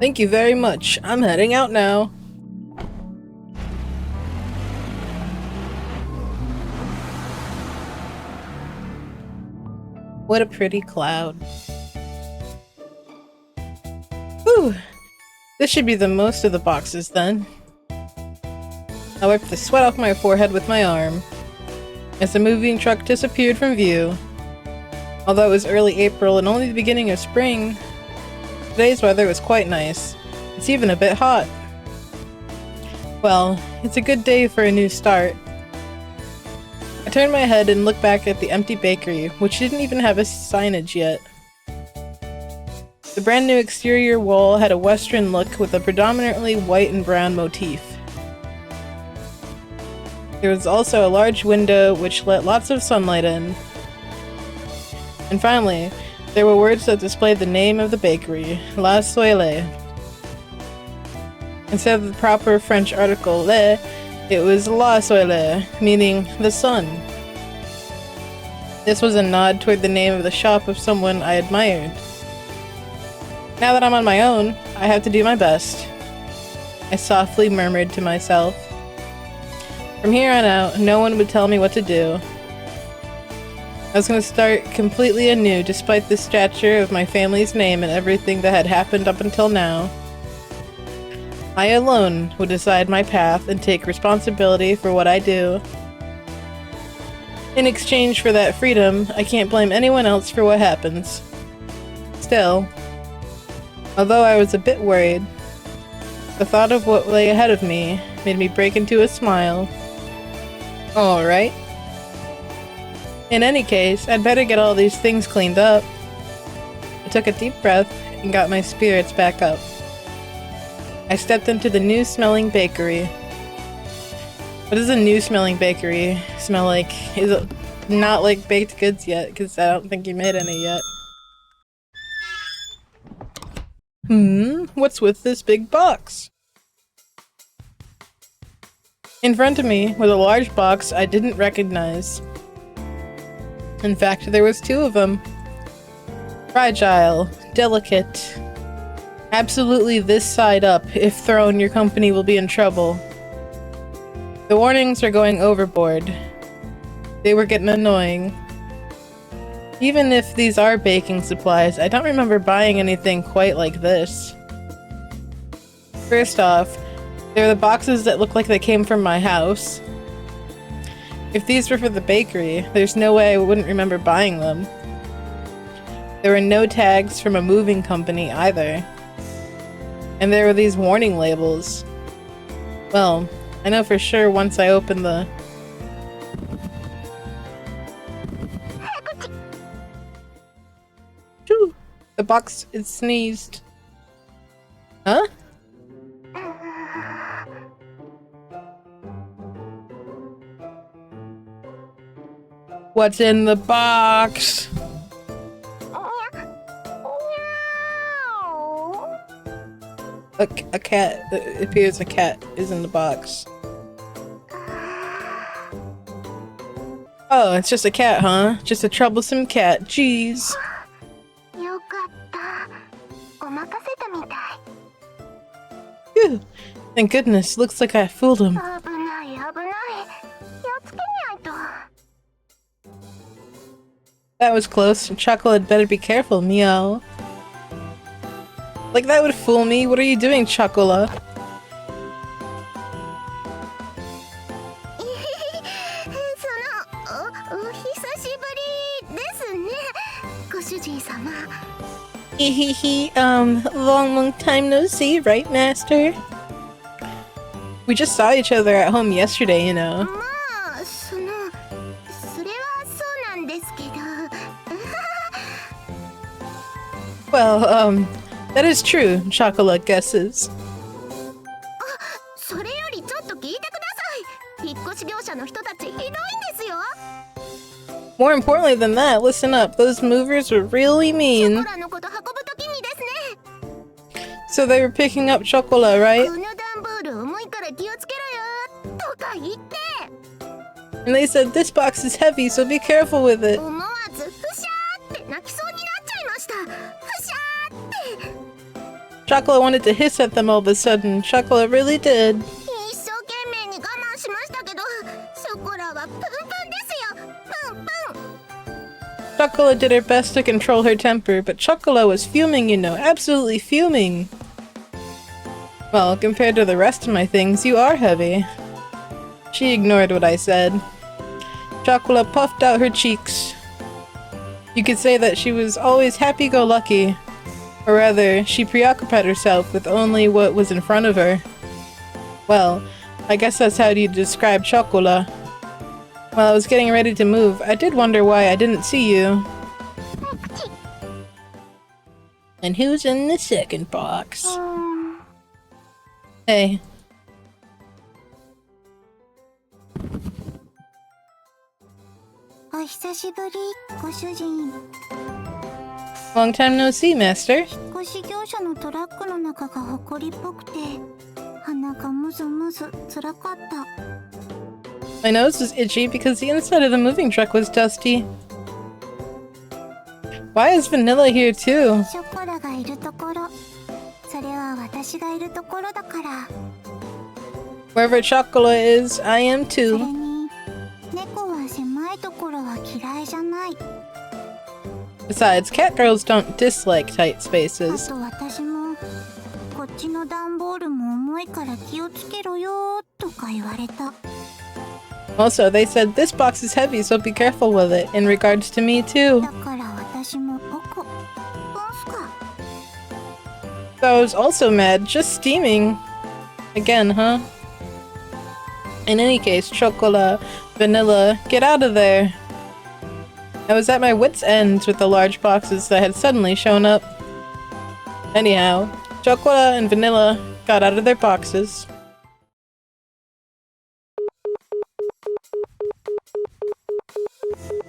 Thank you very much. I'm heading out now. What a pretty cloud. Whew. This should be the most of the boxes then. I wiped the sweat off my forehead with my arm as the moving truck disappeared from view. Although it was early April and only the beginning of spring, today's weather was quite nice. It's even a bit hot. Well, it's a good day for a new start. I turned my head and looked back at the empty bakery, which didn't even have a signage yet. The brand new exterior wall had a western look with a predominantly white and brown motif. There was also a large window which let lots of sunlight in. And finally, there were words that displayed the name of the bakery, La Soleil. Instead of the proper French article le, it was La Soleil, meaning the sun. This was a nod toward the name of the shop of someone I admired. Now that I'm on my own, I have to do my best, I softly murmured to myself. From here on out, no one would tell me what to do. I was going to start completely anew despite the stature of my family's name and everything that had happened up until now. I alone would decide my path and take responsibility for what I do. In exchange for that freedom, I can't blame anyone else for what happens. Still, although I was a bit worried, the thought of what lay ahead of me made me break into a smile. Alright. In any case, I'd better get all these things cleaned up. I took a deep breath and got my spirits back up. I stepped into the new-smelling bakery. What does a new-smelling bakery smell like? Is it not like baked goods yet? Because I don't think you made any yet. What's with this big box? In front of me was a large box I didn't recognize. In fact, there was two of them. Fragile, delicate. Absolutely this side up. If thrown, your company will be in trouble. The warnings are going overboard. They were getting annoying. Even if these are baking supplies, I don't remember buying anything quite like this. First off, there are the boxes that look like they came from my house. If these were for the bakery, there's no way I wouldn't remember buying them. There were no tags from a moving company either. And there were these warning labels. Well, I know for sure once I open the... Phew! The box is sneezed. Huh? What's in the box? A cat. It appears a cat is in the box. Oh, it's just a cat, huh? Just a troublesome cat. Jeez. Phew. Thank goodness. Looks like I fooled him. That was close. Chuckle had better be careful, meow. Like that would fool me. What are you doing, Chocola? Long time no see, right, Master? We just saw each other at home yesterday, you know. Well, that is true, Chocolate guesses. More importantly than that, listen up, those movers were really mean. So they were picking up Chocola, right? And they said, this box is heavy, so be careful with it. Chocolate wanted to hiss at them all of a sudden. Chocolate really did. Chocolate did her best to control her temper, but Chocolate was fuming, you know, absolutely fuming. Well, compared to the rest of my things, you are heavy. She ignored what I said. Chocolate puffed out her cheeks. You could say that she was always happy-go-lucky. Or rather, she preoccupied herself with only what was in front of her. Well, I guess that's how you describe Chocolate. While I was getting ready to move, I did wonder why I didn't see you. And who's in the second box? Hey. Long time no see, Master. My nose was itchy because the inside of the moving truck was dusty. Why is Vanilla here too? Wherever Chocolate is, I am too. Besides, cat girls don't dislike tight spaces. Also, they said this box is heavy, so be careful with it, in regards to me too. So I was also mad, just steaming. Again, huh? In any case, Chocolate, Vanilla, get out of there. I was at my wit's ends with the large boxes that had suddenly shown up. Anyhow, Chocolate and Vanilla got out of their boxes.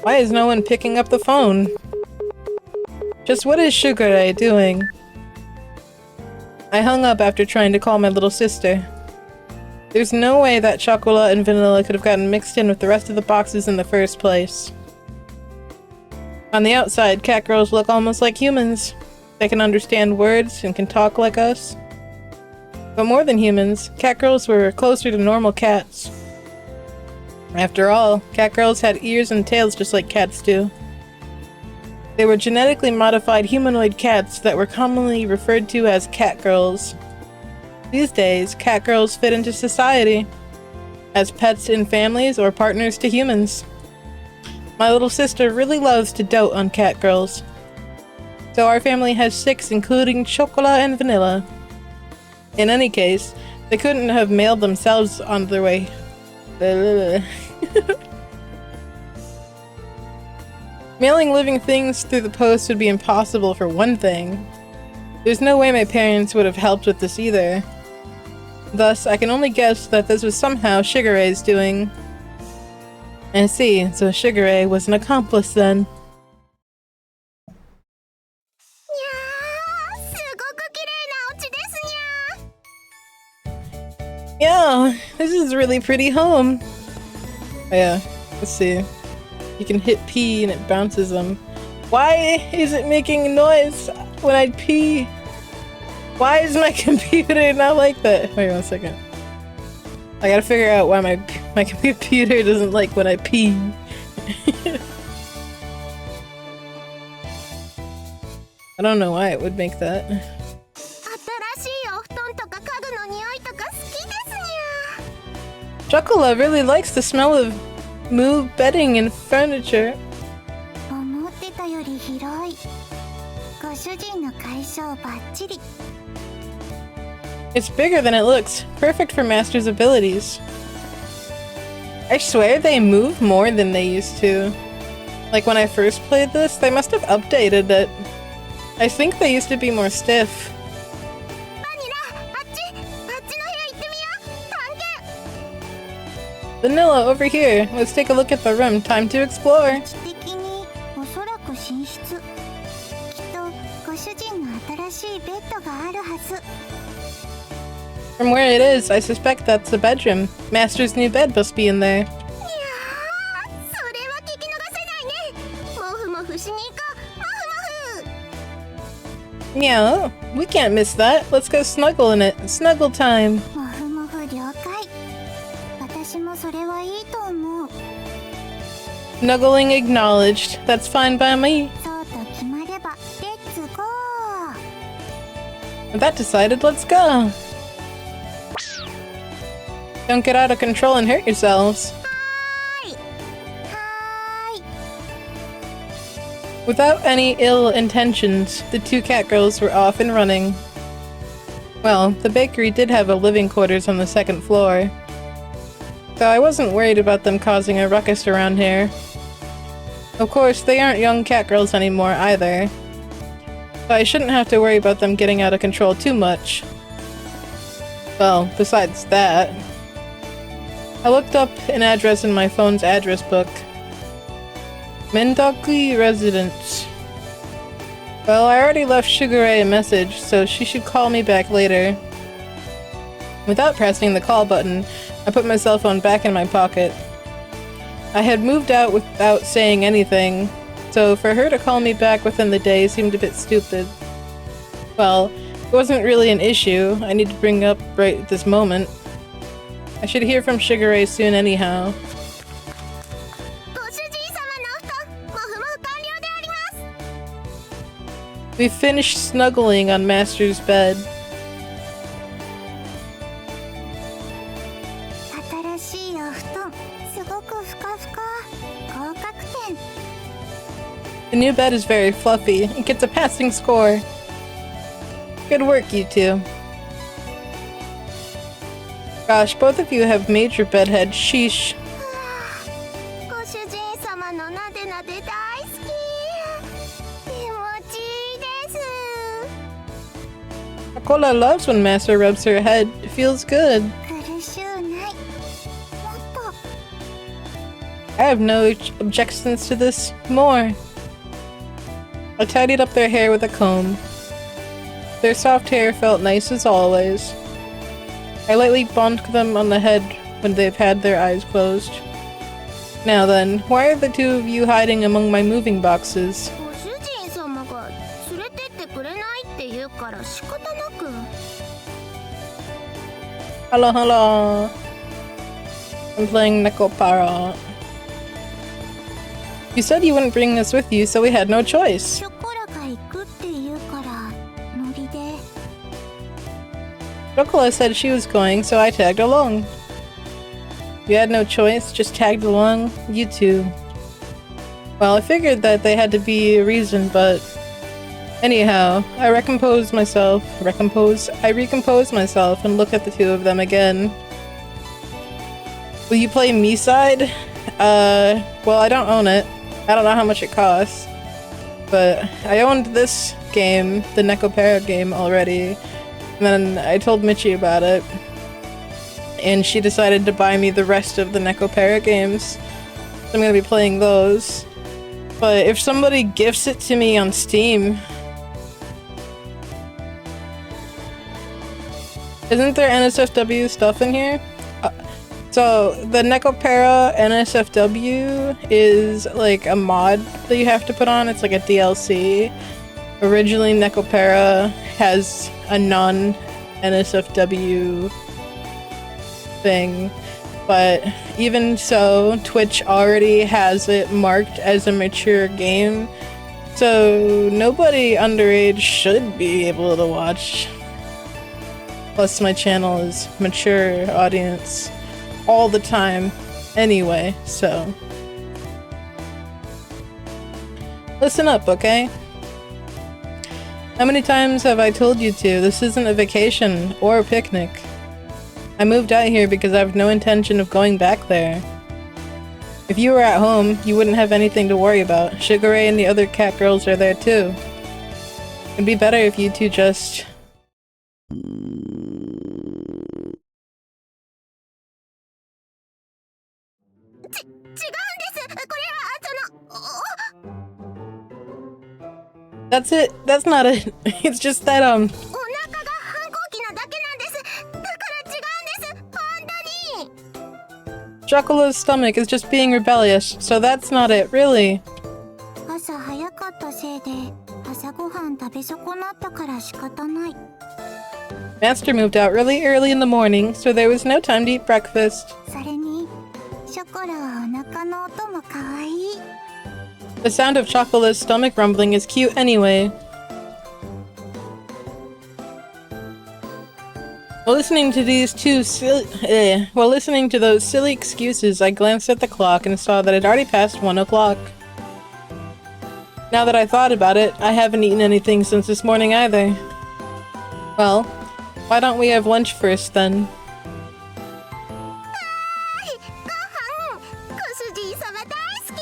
Why is no one picking up the phone? Just what is Sugar Ray doing? I hung up after trying to call my little sister. There's no way that Chocolate and Vanilla could have gotten mixed in with the rest of the boxes in the first place. On the outside, cat girls look almost like humans. They can understand words and can talk like us. But more than humans, cat girls were closer to normal cats. After all, cat girls had ears and tails just like cats do. They were genetically modified humanoid cats that were commonly referred to as cat girls. These days, cat girls fit into society as pets in families or partners to humans. My little sister really loves to dote on cat girls. So our family has 6, including Chocolate and Vanilla. In any case, they couldn't have mailed themselves on their way. Mailing living things through the post would be impossible for one thing. There's no way my parents would have helped with this either. Thus, I can only guess that this was somehow Sugar Ray's doing. I see, so Sugar Ray was an accomplice then. Yeah, this is a really pretty home. Oh yeah, let's see. You can hit P and it bounces them. Why is it making noise when I pee? Why is my computer not like that? Wait 1 second. I gotta figure out why my computer doesn't like when I pee. I don't know why it would make that. Chocolate really likes the smell of moved bedding and furniture. It's bigger than it looks. Perfect for Master's abilities. I swear they move more than they used to. Like when I first played this, they must have updated it. I think they used to be more stiff. Vanilla, over here. Let's take a look at the room. Time to explore. From where it is, I suspect that's the bedroom. Master's new bed must be in there. Yeah, we can't miss that. Let's go snuggle in it. Snuggle time. Snuggling acknowledged. That's fine by me. With that decided, let's go. Don't get out of control and hurt yourselves. Without any ill intentions, the two cat girls were off and running. Well, the bakery did have a living quarters on the second floor, so I wasn't worried about them causing a ruckus around here. Of course, they aren't young cat girls anymore either, so I shouldn't have to worry about them getting out of control too much. Well, besides that, I looked up an address in my phone's address book. Mendaki Residence. Well, I already left Sugar Ray a message, so she should call me back later. Without pressing the call button, I put my cell phone back in my pocket. I had moved out without saying anything, so for her to call me back within the day seemed a bit stupid. Well, it wasn't really an issue I need to bring up right at this moment. I should hear from Sugar Ray soon anyhow. We finished snuggling on Master's bed. The new bed is very fluffy. It gets a passing score. Good work, you two. Gosh, both of you have major bedhead. Sheesh. Akola loves when Master rubs her head. It feels good. I have no objections to this. More. I tidied up their hair with a comb. Their soft hair felt nice as always. I lightly bonked them on the head when they've had their eyes closed. Now then, why are the two of you hiding among my moving boxes? Hello, hello. I'm playing NekoPara. You said you wouldn't bring us with you, so we had no choice. Rokola said she was going, so I tagged along. You had no choice, just tagged along? You too. Well, I figured that they had to be a reason, but... Anyhow, I recompose myself and look at the two of them again. Will you play me side? Well, I don't own it. I don't know how much it costs. But I owned this game, the NekoPara game, already. And then I told Michi about it. And she decided to buy me the rest of the NekoPara games. So I'm gonna be playing those. But if somebody gifts it to me on Steam... Isn't there NSFW stuff in here? So, the NekoPara NSFW is like a mod that you have to put on. It's like a DLC. Originally, NekoPara has a non-NSFW thing. But even so, Twitch already has it marked as a mature game. So, nobody underage should be able to watch. Plus, my channel is mature audience all the time anyway, so... Listen up, okay? How many times have I told you to? This isn't a vacation or a picnic. I moved out here because I have no intention of going back there. If you were at home, you wouldn't have anything to worry about. Sugar Ray and the other cat girls are there too. It'd be better if you two just... That's it. That's not it. It's just that, Chocola's stomach is just being rebellious, so that's not it, really. 朝ごはん食べ損なったから仕方ない。 Master moved out really early in the morning, so there was no time to eat breakfast. それにショコラはお腹の音もかわいい。 The sound of Chocola's stomach rumbling is cute anyway. While listening to those silly excuses, I glanced at the clock and saw that it already passed 1 o'clock. Now that I thought about it, I haven't eaten anything since this morning either. Well, why don't we have lunch first then? ご主人様大好き。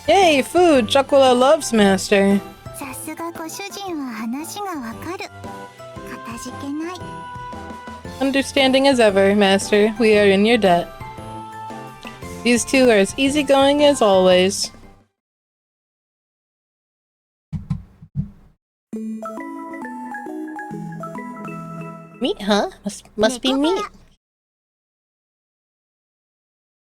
Yay, food! Chocola loves Master. さすがご主人は話がわかる。かたじけない。 Understanding as ever, Master. We are in your debt. These two are as easygoing as always. Meat, huh? Must be meat.